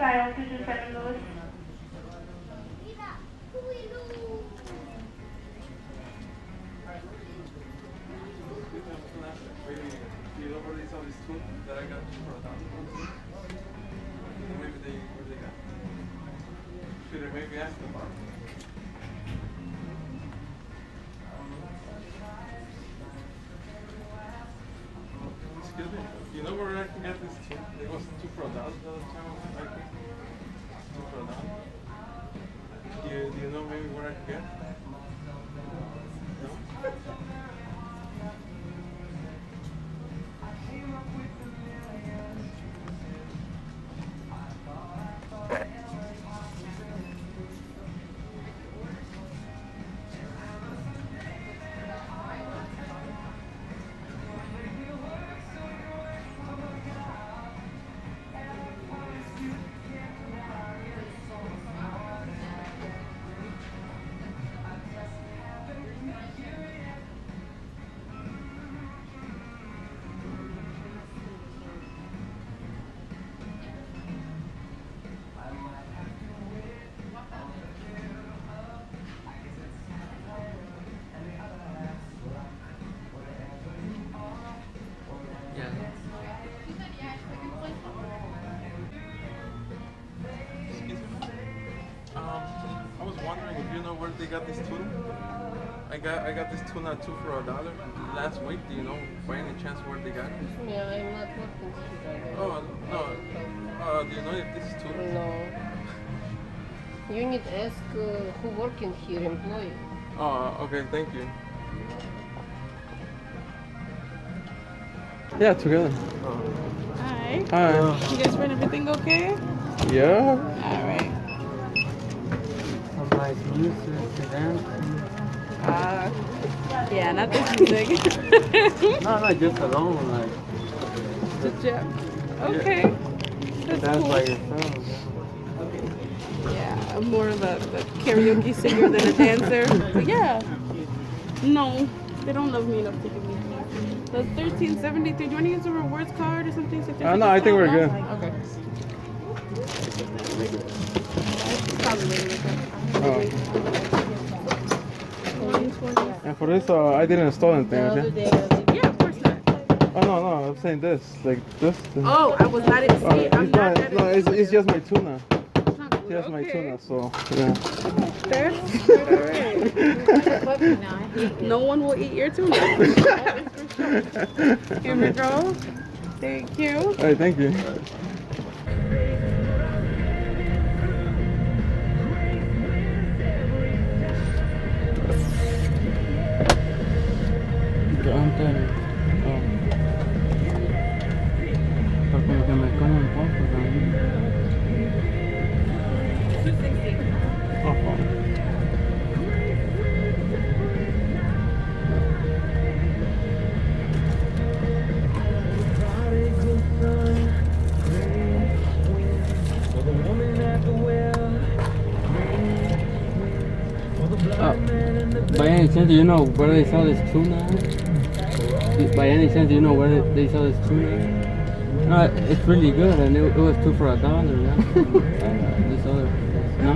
Style 227 Lewis. Do you know where they saw this tool that I got for $1,000? Maybe where they got it. Should I maybe ask them? Excuse me, you know where I can get this tool? It was $2 for $1,000 the other time, I think. $2 for $1,000. Do you know maybe where I can get it? No? I was wondering if you know where they got this tuna. I got this tuna $2 for $1 last week. Do you know by any chance where they got it? Yeah, I'm not working today. Oh no. Do you know if this is tuna? No. You need to ask who working here, employee. Oh, okay. Thank you. Yeah, together. Hi. Hi. You guys find everything okay? Yeah. All right. Some nice music to dance. Yeah, not this music. No, just alone, like. Just okay. That's Dance cool. by yourself. Yeah, I'm more of a karaoke singer than a dancer. But yeah. No, they don't love me enough to give me. The 1373. Do you want to use a rewards card or something? No, I think we're good. Okay. Probably later. And for this, I didn't install anything. The other Okay? day, Yeah, of course not. Oh no, I'm saying this, like this. Oh, I was not in. See, I'm It's not. not. No, it's just my tuna. It's not good. Just my Okay. tuna. So yeah. That's alright. No one will eat your tuna. Here we go. Thank you. All right, thank you. Como que me como un poco también. By any chance, do you know where they sell this tuna? By any chance, do you know where they sell this tuna? No, it's really good, and it was $2 for $1. Yeah. This other, no?